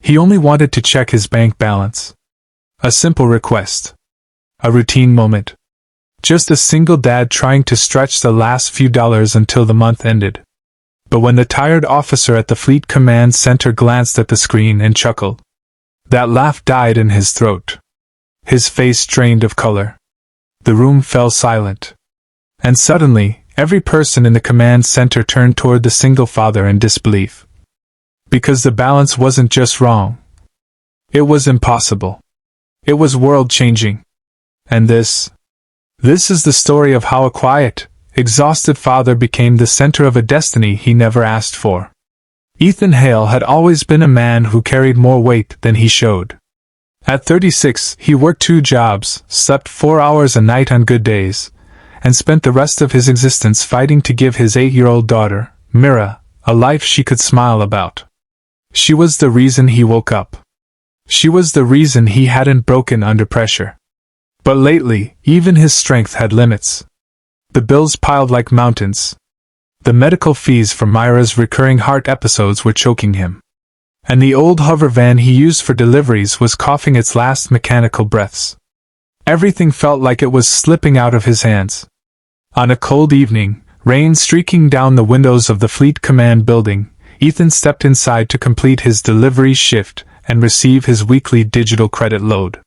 He only wanted to check his bank balance. A simple request. A routine moment. Just a single dad trying to stretch the last few dollars until the month ended. But when the tired officer at the Fleet Command Center glanced at the screen and chuckled, that laugh died in his throat. His face drained of color. The room fell silent. And suddenly, every person in the command center turned toward the single father in disbelief. Because the balance wasn't just wrong. It was impossible. It was world-changing. And this is the story of how a quiet, exhausted father became the center of a destiny he never asked for. Ethan Hale had always been a man who carried more weight than he showed. At 36, he worked 2 jobs, slept 4 hours a night on good days, and spent the rest of his existence fighting to give his 8-year-old daughter, Mira, a life she could smile about. She was the reason he woke up. She was the reason he hadn't broken under pressure. But lately, even his strength had limits. The bills piled like mountains. The medical fees for Myra's recurring heart episodes were choking him. And the old hover van he used for deliveries was coughing its last mechanical breaths. Everything felt like it was slipping out of his hands. On a cold evening, rain streaking down the windows of the Fleet Command building, Ethan stepped inside to complete his delivery shift and receive his weekly digital credit load.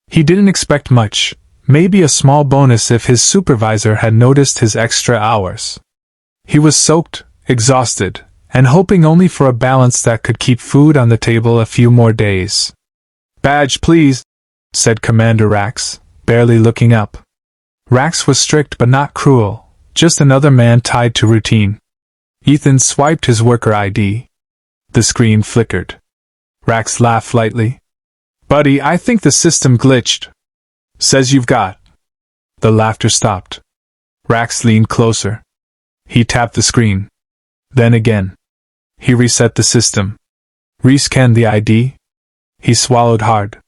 He didn't expect much, maybe a small bonus if his supervisor had noticed his extra hours. He was soaked, exhausted, and hoping only for a balance that could keep food on the table a few more days. "Badge, please," said Commander Rax, barely looking up. Rax was strict but not cruel, just another man tied to routine. Ethan swiped his worker ID. The screen flickered. Rax laughed lightly. "Buddy, I think the system glitched. Says you've got." The laughter stopped. Rax leaned closer. He tapped the screen. Then again. He reset the system. Rescanned the ID. He swallowed hard.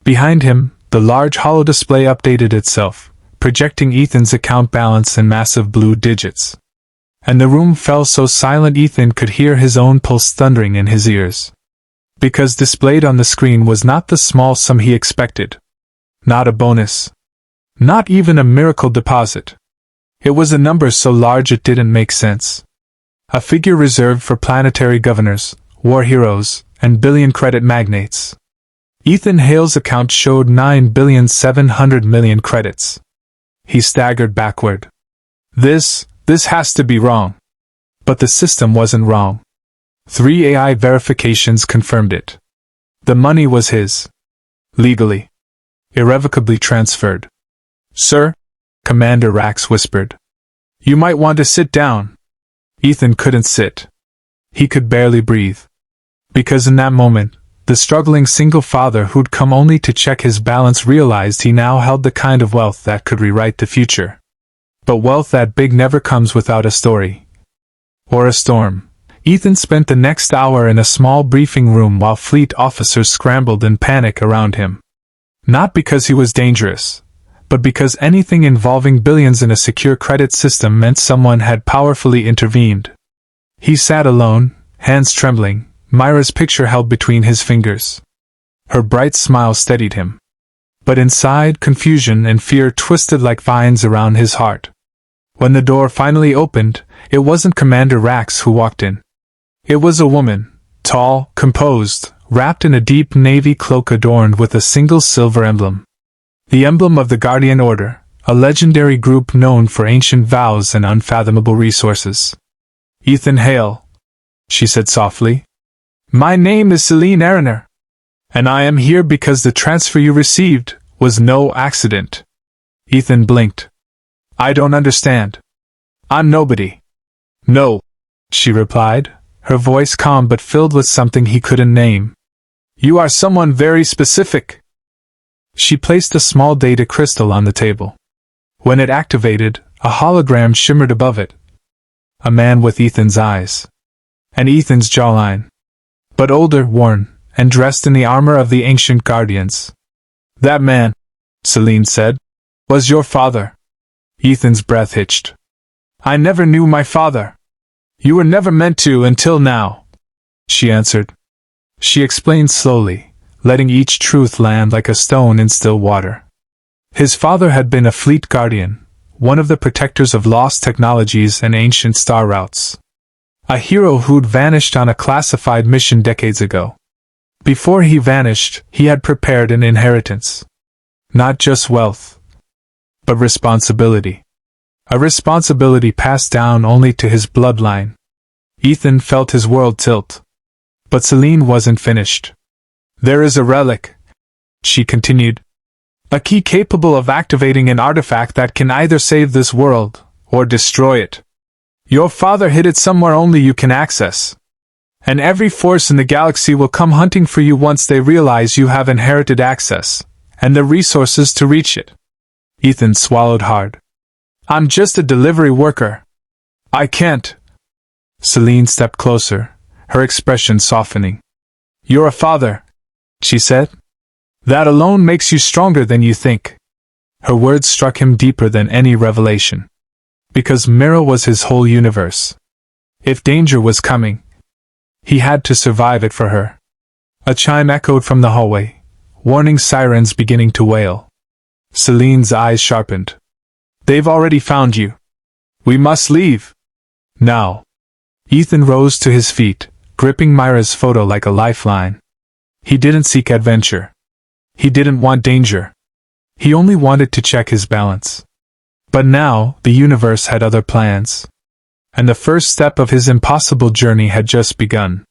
Behind him, the large holodisplay updated itself, projecting Ethan's account balance in massive blue digits. And the room fell so silent Ethan could hear his own pulse thundering in his ears. Because displayed on the screen was not the small sum he expected. Not a bonus. Not even a miracle deposit. It was a number so large it didn't make sense. A figure reserved for planetary governors, war heroes, and billion credit magnates. Ethan Hale's account showed 9,700,000,000 credits. He staggered backward. This has to be wrong. But the system wasn't wrong. 3 AI verifications confirmed it. The money was his. Legally. Irrevocably transferred. "Sir?" Commander Rax whispered. "You might want to sit down." Ethan couldn't sit. He could barely breathe. Because in that moment, the struggling single father who'd come only to check his balance realized he now held the kind of wealth that could rewrite the future. But wealth that big never comes without a story. Or a storm. Ethan spent the next hour in a small briefing room while fleet officers scrambled in panic around him. Not because he was dangerous, but because anything involving billions in a secure credit system meant someone had powerfully intervened. He sat alone, hands trembling, Myra's picture held between his fingers. Her bright smile steadied him. But inside, confusion and fear twisted like vines around his heart. When the door finally opened, it wasn't Commander Rax who walked in. It was a woman, tall, composed, wrapped in a deep navy cloak adorned with a single silver emblem. The emblem of the Guardian Order, a legendary group known for ancient vows and unfathomable resources. "Ethan Hale," she said softly. "My name is Celine Ariner. And I am here because the transfer you received was no accident." Ethan blinked. "I don't understand. I'm nobody." "No," she replied, her voice calm but filled with something he couldn't name. "You are someone very specific." She placed a small data crystal on the table. When it activated, a hologram shimmered above it. A man with Ethan's eyes. And Ethan's jawline. But older, worn, and dressed in the armor of the ancient guardians. "That man," Celine said, "was your father." Ethan's breath hitched. "I never knew my father." "You were never meant to until now," she answered. She explained slowly, letting each truth land like a stone in still water. His father had been a fleet guardian, one of the protectors of lost technologies and ancient star routes. A hero who'd vanished on a classified mission decades ago. Before he vanished, he had prepared an inheritance. Not just wealth, but responsibility. A responsibility passed down only to his bloodline. Ethan felt his world tilt. But Celine wasn't finished. There is a relic, she continued. A key capable of activating an artifact that can either save this world, or destroy it. Your father hid it somewhere only you can access. And every force in the galaxy will come hunting for you once they realize you have inherited access, and the resources to reach it. Ethan swallowed hard. I'm just a delivery worker. I can't. Celine stepped closer, her expression softening. You're a father, she said. That alone makes you stronger than you think. Her words struck him deeper than any revelation. Because Mira was his whole universe. If danger was coming, he had to survive it for her. A chime echoed from the hallway, warning sirens beginning to wail. Celine's eyes sharpened. They've already found you. We must leave. Now. Ethan rose to his feet, gripping Myra's photo like a lifeline. He didn't seek adventure. He didn't want danger. He only wanted to check his balance. But now, the universe had other plans. And the first step of his impossible journey had just begun.